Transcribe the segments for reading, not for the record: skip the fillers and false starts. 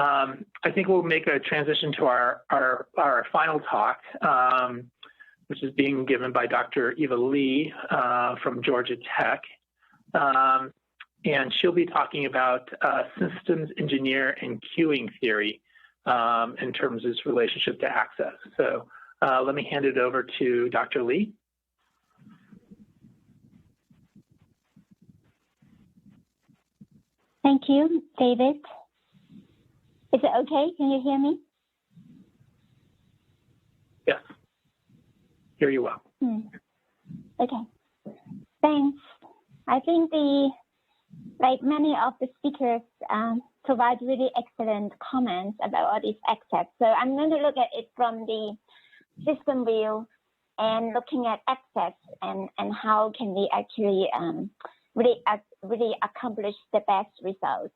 I think we'll make a transition to our final talk, which is being given by Dr. Eva Lee from Georgia Tech. And she'll be talking about systems engineer and queuing theory in terms of its relationship to access. So let me hand it over to Dr. Lee. Thank you, David. Is it okay? Can you hear me? Yes, hear you well. Okay, thanks. I think like many of the speakers provide really excellent comments about all these access. So I'm going to look at it from the system view and looking at access and how can we actually really accomplish the best results.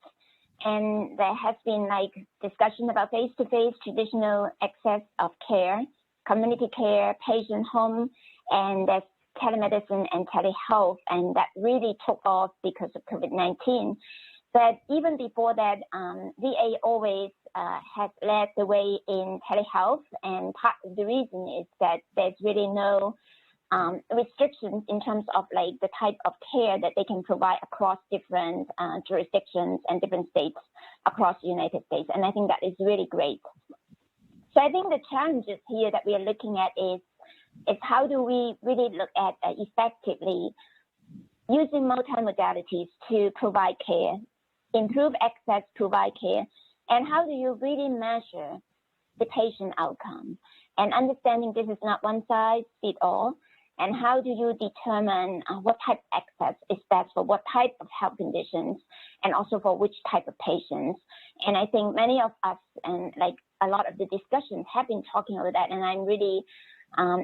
And there has been like discussion about face-to-face traditional access of care, community care, patient home, and there's telemedicine and telehealth, and that really took off because of COVID-19. But even before that, VA always has led the way in telehealth, and part of the reason is that there's really no restrictions in terms of like the type of care that they can provide across different jurisdictions and different states across the United States. And I think that is really great. So I think the challenges here that we are looking at is how do we really look at effectively using multimodalities to provide care, improve access, provide care, and how do you really measure the patient outcome? And understanding this is not one size fits all, and how do you determine what type of access is best for what type of health conditions, and also for which type of patients. And I think many of us and like a lot of the discussions have been talking about that, and I'm really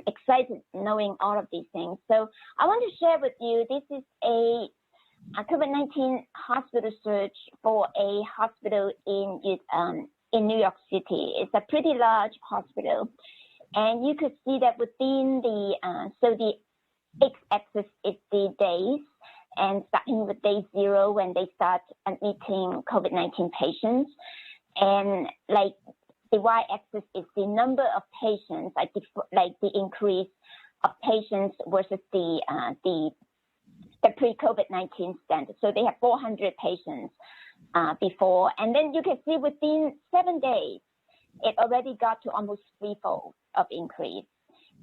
excited knowing all of these things. So I want to share with you, this is a COVID-19 hospital search for a hospital in New York City. It's a pretty large hospital. And you could see that within so the x-axis is the days, and starting with day 0 when they start admitting COVID-19 patients. And like the y-axis is the number of patients, like the increase of patients versus the pre-COVID-19 standard. So they have 400 patients before. And then you can see within 7 days, it already got to almost 3-fold of increase.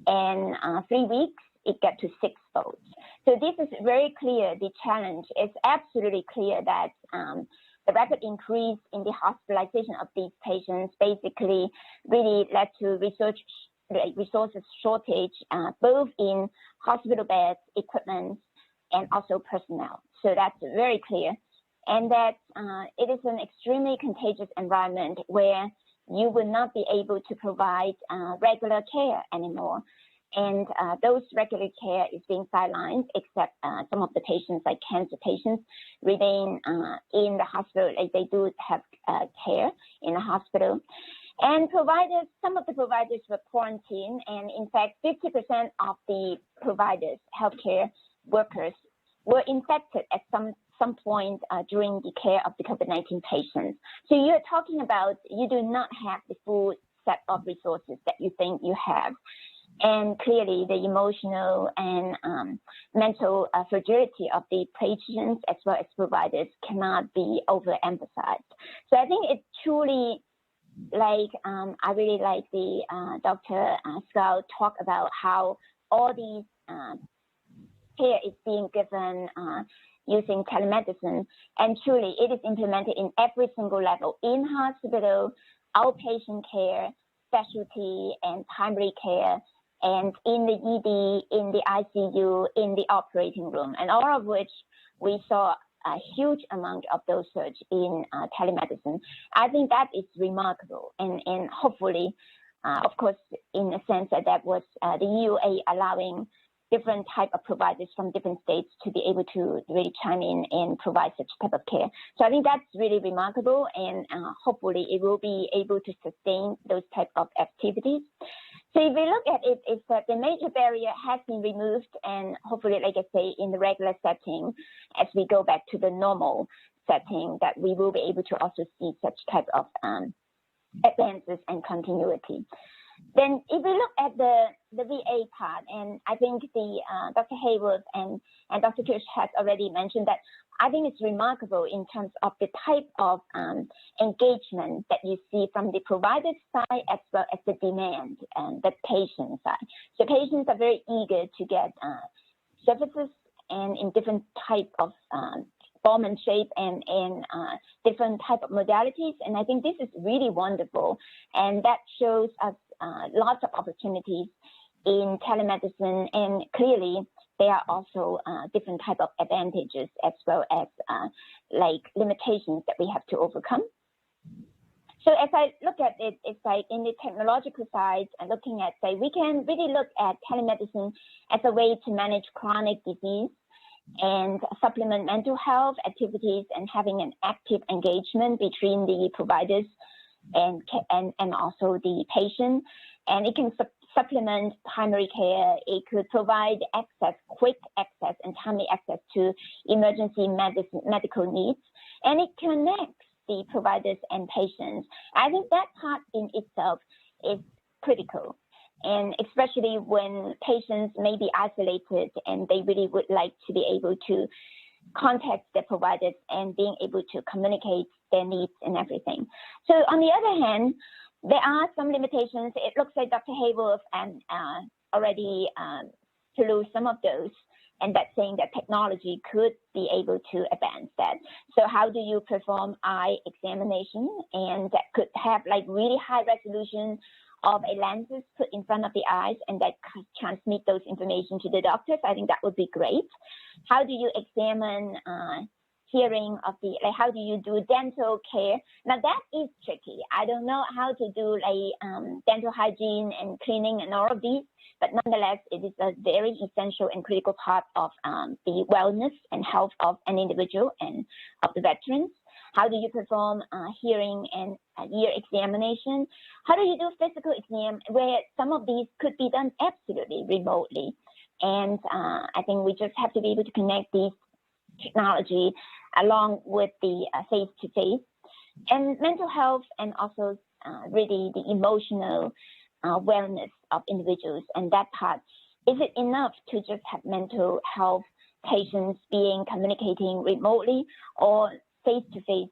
And 3 weeks, it got to 6-fold. So this is very clear. The challenge is absolutely clear that the rapid increase in the hospitalization of these patients basically really led to resources shortage, both in hospital beds, equipment, and also personnel. So that's very clear. And that it is an extremely contagious environment where you will not be able to provide regular care anymore. And those regular care is being sidelined, except some of the patients, like cancer patients, remain in the hospital, like they do have care in the hospital. And providers, some of the providers were quarantined, and in fact, 50% of the providers, healthcare workers, were infected at some point during the care of the COVID-19 patients. So you're talking about you do not have the full set of resources that you think you have. And clearly the emotional and mental fragility of the patients as well as providers cannot be overemphasized. So I think it's truly like, I really like the Dr. Scout talk about how all these care is being given using telemedicine, and truly it is implemented in every single level, in hospital, outpatient care, specialty, and primary care, and in the ED, in the ICU, in the operating room, and all of which we saw a huge amount of those surge in telemedicine. I think that is remarkable, and hopefully, of course, in a sense that was the EUA allowing different type of providers from different states to be able to really chime in and provide such type of care. So I think that's really remarkable, and hopefully it will be able to sustain those type of activities. So if we look at it, it's that the major barrier has been removed, and hopefully, like I say, in the regular setting, as we go back to the normal, setting that we will be able to also see such type of advances and continuity. Then if we look at the VA part, and I think the Dr. Hayworth and Dr. Kirsch has already mentioned that, I think it's remarkable in terms of the type of engagement that you see from the provider side as well as the demand and the patient side. So patients are very eager to get services and in different type of form and shape and different type of modalities. And I think this is really wonderful. And that shows us lots of opportunities in telemedicine, and clearly there are also different type of advantages as well as like limitations that we have to overcome. So as I look at it, it's like in the technological side, and looking at, say, we can really look at telemedicine as a way to manage chronic disease and supplement mental health activities and having an active engagement between the providers and also the patient. And it can supplement primary care. It could provide access, quick access and timely access to emergency medical needs. And it connects the providers and patients. I think that part in itself is critical. And especially when patients may be isolated and they really would like to be able to contact their providers and being able to communicate their needs and everything. So on the other hand, there are some limitations. It looks like Dr. Hayworth and already through some of those, and that's saying that technology could be able to advance that. So how do you perform eye examination? And that could have like really high resolution of a lenses put in front of the eyes and that transmit those information to the doctors. I think that would be great. How do you examine hearing of the, like how do you do dental care? Now that is tricky. I don't know how to do like dental hygiene and cleaning and all of these, but nonetheless, it is a very essential and critical part of the wellness and health of an individual and of the veterans. How do you perform hearing and ear examination? How do you do physical exam where some of these could be done absolutely remotely? And I think we just have to be able to connect these technology along with the face-to-face and mental health, and also really the emotional wellness of individuals. And that part, is it enough to just have mental health patients communicating remotely, or face-to-face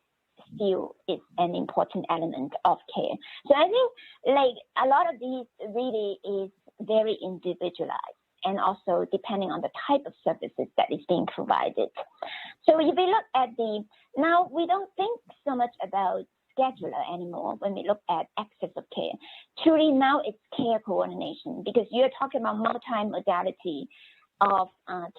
still is an important element of care? So I think like a lot of these really is very individualized, and also depending on the type of services that is being provided. So if we look at now we don't think so much about scheduler anymore when we look at access of care. Truly now it's care coordination, because you're talking about multi-modality of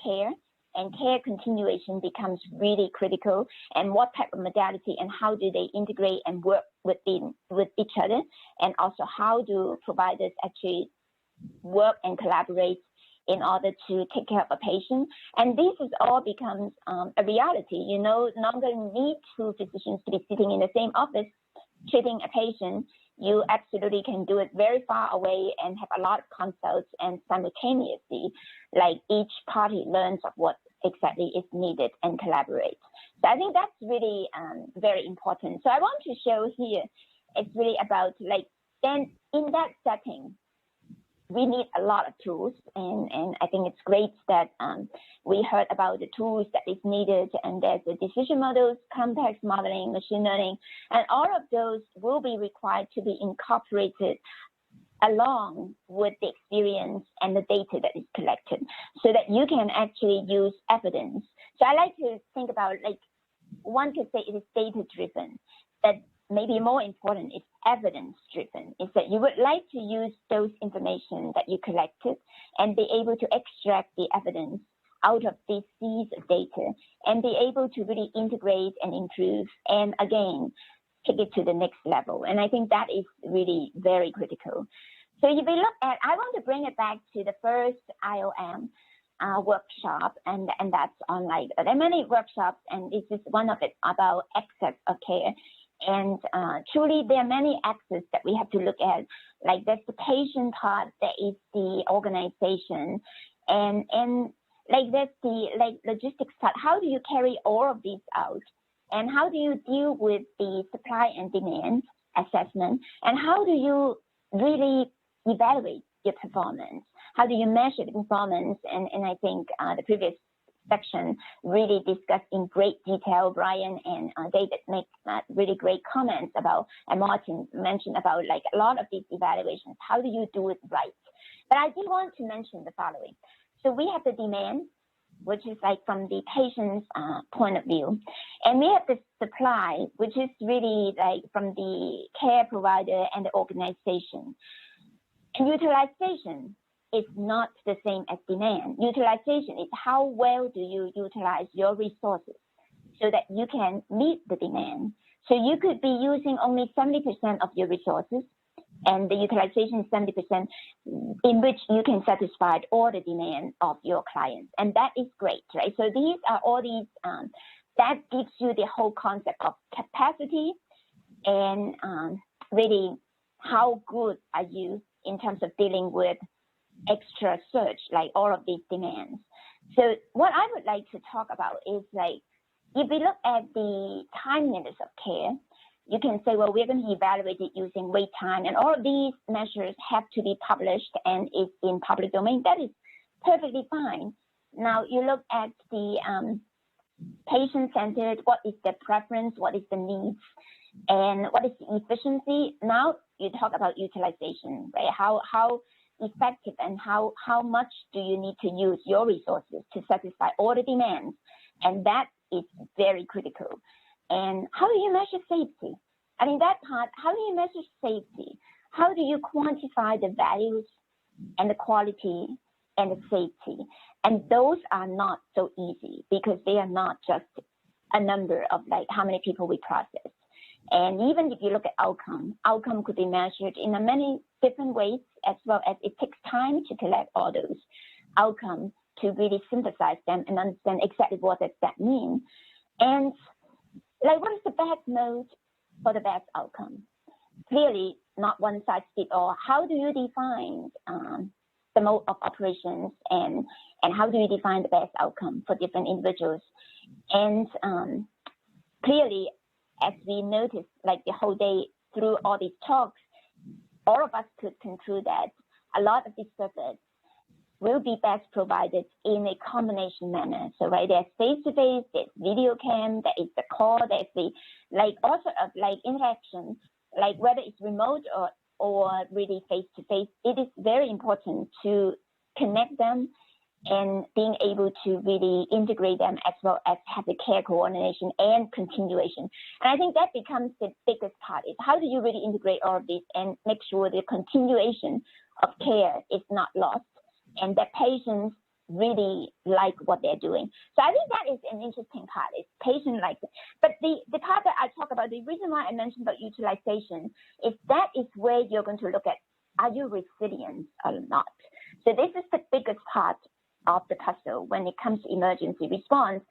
care, and care continuation becomes really critical, and what type of modality and how do they integrate and work with each other, and also how do providers actually work and collaborate in order to take care of a patient. And this is all becomes a reality. You no longer need two physicians to be sitting in the same office treating a patient. You absolutely can do it very far away and have a lot of consults, and simultaneously, like each party learns of what exactly is needed and collaborates. So I think that's really very important. So I want to show here, it's really about like, then in that setting, we need a lot of tools, and I think it's great that we heard about the tools that is needed, and there's the decision models, context modeling, machine learning, and all of those will be required to be incorporated along with the experience and the data that is collected, so that you can actually use evidence. So I like to think about, like, one could say it is data-driven, but maybe more important is evidence-driven, is that you would like to use those information that you collected and be able to extract the evidence out of this seas of data and be able to really integrate and improve and, again, take it to the next level. And I think that is really very critical. So if we look at, I want to bring it back to the first IOM workshop, and that's on, like, there are many workshops, and this is one of it about access of care. And truly, there are many axes that we have to look at. Like, there's the patient part, there is the organization, and like there's the logistics part. How do you carry all of these out And how do you deal with the supply and demand assessment? And how do you really evaluate your performance? How do you measure the performance? And I think the previous section really discussed in great detail. Brian and David make really great comments about, and Martin mentioned about like a lot of these evaluations. How do you do it right? But I do want to mention the following. So we have the demand, which is like from the patient's point of view. And we have the supply, which is really like from the care provider and the organization. And utilization is not the same as demand. Utilization is how well do you utilize your resources so that you can meet the demand. So you could be using only 70% of your resources, and the utilization is 70%, in which you can satisfy all the demand of your clients. And that is great, right? So these are all these, that gives you the whole concept of capacity and really how good are you in terms of dealing with extra surge, like all of these demands. So what I would like to talk about is like, if we look at the timeliness of care, you can say, well, we're going to evaluate it using wait time, and all of these measures have to be published and is in public domain. That is perfectly fine. Now you look at the patient-centered, what is the preference, what is the needs, and what is the efficiency. Now you talk about utilization, right? How effective and how much do you need to use your resources to satisfy all the demands, and that is very critical. And how do you measure safety? I mean, that part, how do you measure safety? How do you quantify the values and the quality and the safety? And those are not so easy because they are not just a number of like how many people we process. And even if you look at outcome could be measured in many different ways, as well as it takes time to collect all those outcomes to really synthesize them and understand exactly what does that mean. And like, what is the best mode for the best outcome? Clearly, not one size fits all. How do you define the mode of operations, and how do you define the best outcome for different individuals? And clearly, as we noticed, like the whole day through all these talks, all of us could conclude that a lot of these services will be best provided in a combination manner. So, right, there's face-to-face, there's video cam, there is the call, there's the, like, all sort of, like, interaction, like, whether it's remote or really face-to-face, it is very important to connect them and being able to really integrate them, as well as have the care coordination and continuation. And I think that becomes the biggest part, is how do you really integrate all of this and make sure the continuation of care is not lost, and that patients really like what they're doing. So I think that is an interesting part, is patient like it. But the part that I talk about, the reason why I mentioned about utilization is that is where you're going to look at, are you resilient or not? So this is the biggest part of the puzzle when it comes to emergency response.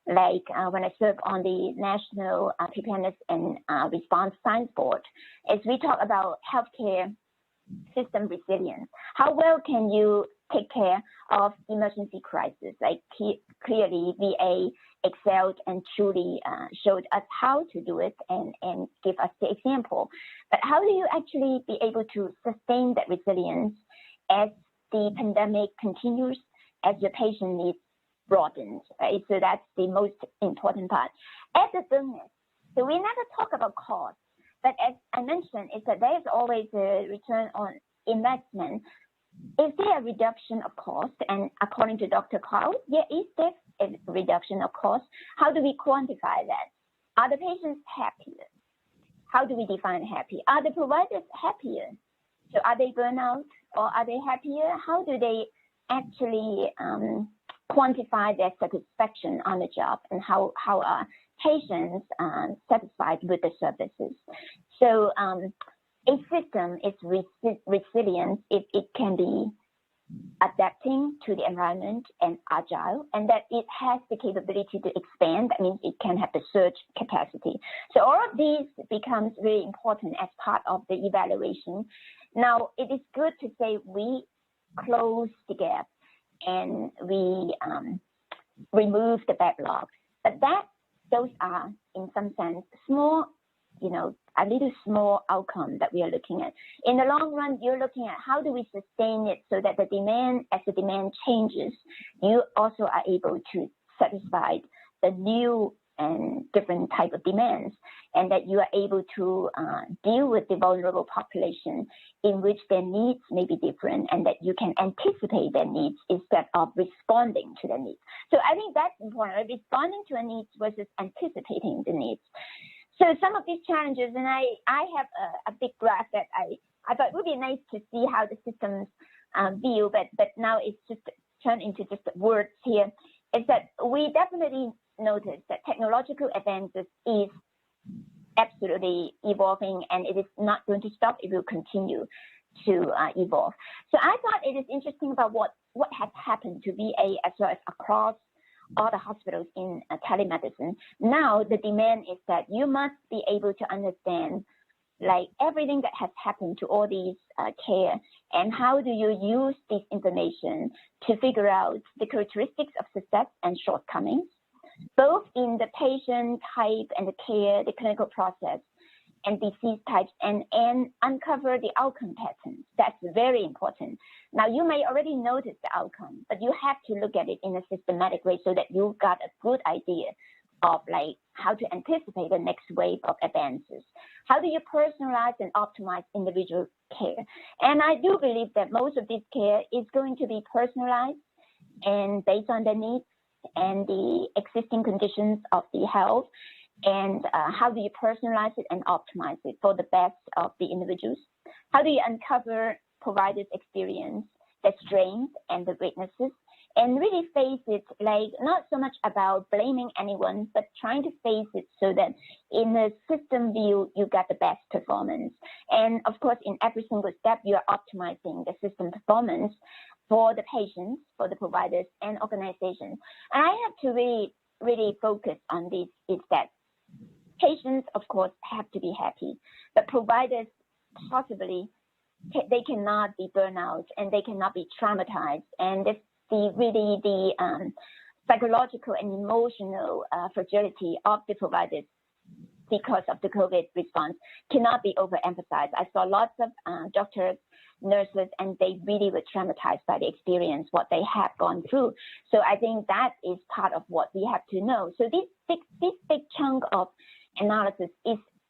Like when I serve on the National Preparedness and Response Science Board, as we talk about healthcare system resilience, how well can you take care of emergency crisis? Like clearly VA excelled and truly showed us how to do it and give us the example. But how do you actually be able to sustain that resilience as the pandemic continues, as your patient needs broadens, right? So that's the most important part. As a bonus, so we never talk about cost, but as I mentioned, is that there is always a return on investment. Is there a reduction of cost? And according to Dr. Carl, there is a reduction of cost. How do we quantify that? Are the patients happier? How do we define happy? Are the providers happier? So are they burnout or are they happier? How do they actually quantify their satisfaction on the job, and how are patients satisfied with the services? So a system is resilient if it can be adapting to the environment and agile, and that it has the capability to expand. That means it can have the surge capacity. So all of these becomes very important as part of the evaluation. Now, it is good to say we close the gap and we remove the backlog, but that those are, in some sense, small, a little small outcome that we are looking at. In the long run, you're looking at how do we sustain it so that the demand, as the demand changes, you also are able to satisfy the new and different type of demands, and that you are able to deal with the vulnerable population in which their needs may be different, and that you can anticipate their needs instead of responding to their needs. So I think that's important, responding to a needs versus anticipating the needs. So some of these challenges, and I have a big graph that I thought it would be nice to see how the systems view, but now it's just turned into just words here, is that we definitely notice that technological advances is absolutely evolving, and it is not going to stop. It will continue to evolve. So I thought it is interesting about what has happened to VA as well as across all the hospitals in telemedicine. Now the demand is that you must be able to understand like everything that has happened to all these care, and how do you use this information to figure out the characteristics of success and shortcomings, both in the patient type and the care, the clinical process, and disease types, and uncover the outcome patterns. That's very important. Now, you may already notice the outcome, but you have to look at it in a systematic way so that you've got a good idea of like how to anticipate the next wave of advances. How do you personalize and optimize individual care? And I do believe that most of this care is going to be personalized and based on the needs and the existing conditions of the health, and how do you personalize it and optimize it for the best of the individuals? How do you uncover providers' experience, the strengths and the weaknesses, and really face it like not so much about blaming anyone, but trying to face it so that in the system view, you get the best performance. And of course, in every single step, you are optimizing the system performance for the patients, for the providers and organizations. And I have to really focus on this, is that patients, of course, have to be happy, but providers possibly, they cannot be burnout and they cannot be traumatized. And this, the psychological and emotional fragility of the providers because of the COVID response cannot be overemphasized. I saw lots of doctors, nurses, and they really were traumatized by the experience, what they have gone through. So I think that is part of what we have to know. So this big chunk of analysis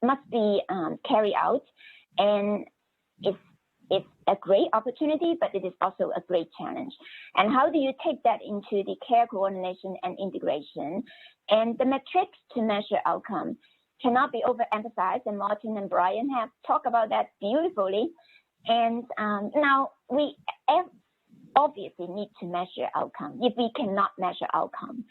must be carried out, and it's a great opportunity, but it is also a great challenge. And how do you take that into the care coordination and integration? And the metrics to measure outcome cannot be overemphasized, and Martin and Brian have talked about that beautifully. And now we obviously need to measure outcome. If we cannot measure outcome,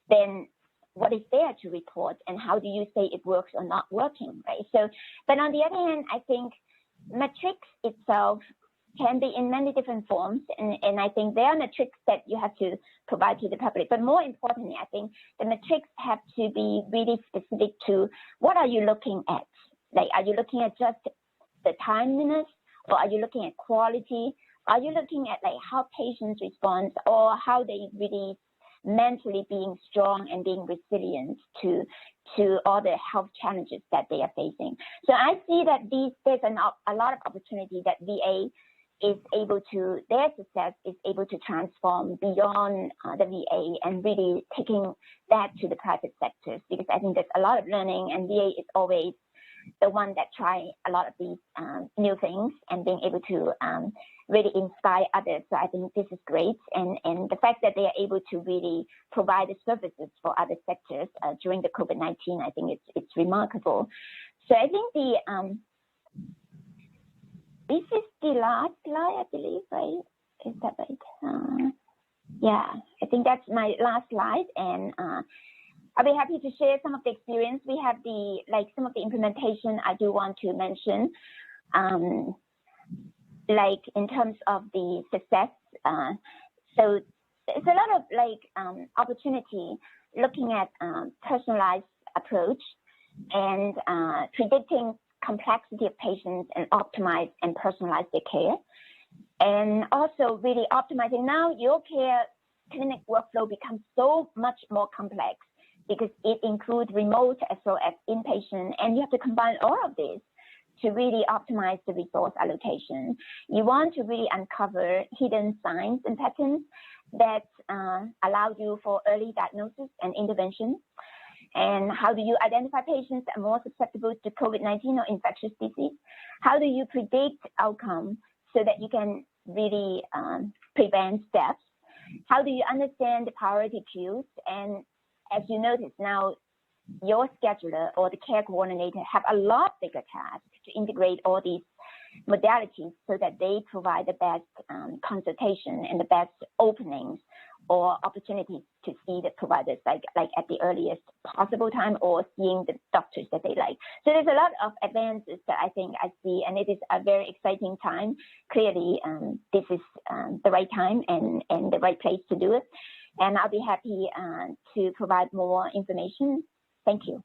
then what is there to report, and how do you say it works or not working, right? So, but on the other hand, I think metrics itself can be in many different forms, and I think there are metrics that you have to provide to the public. But more importantly, I think the metrics have to be really specific to what are you looking at? Like, are you looking at just the timeliness, or are you looking at quality? Are you looking at like how patients respond, or how they really mentally being strong and being resilient to all the health challenges that they are facing? So I see that there's a lot of opportunity that VA is able to, their success is able to transform beyond the VA and really taking that to the private sectors, because I think there's a lot of learning, and VA is always the one that try a lot of these new things and being able to really inspire others. So I think this is great. And the fact that they are able to really provide the services for other sectors during the COVID-19, I think it's remarkable. So I think this is the last slide, I believe, right? Is that right? Yeah, I think that's my last slide. And I'll be happy to share some of the experience. We have some of the implementation I do want to mention, like in terms of the success. So it's a lot of opportunity looking at personalized approach and predicting complexity of patients and optimize and personalize their care. And also really optimizing. Now your care clinic workflow becomes so much more complex, because it includes remote as well as inpatient, and you have to combine all of this to really optimize the resource allocation. You want to really uncover hidden signs and patterns that allow you for early diagnosis and intervention. And how do you identify patients that are more susceptible to COVID-19 or infectious disease? How do you predict outcome so that you can really prevent deaths? How do you understand the priority queues? And as you notice now, your scheduler or the care coordinator have a lot bigger task to integrate all these modalities so that they provide the best consultation and the best openings or opportunities to see the providers like at the earliest possible time, or seeing the doctors that they like. So there's a lot of advances that I think I see, and it is a very exciting time. Clearly, this is the right time and the right place to do it. And I'll be happy to provide more information. Thank you.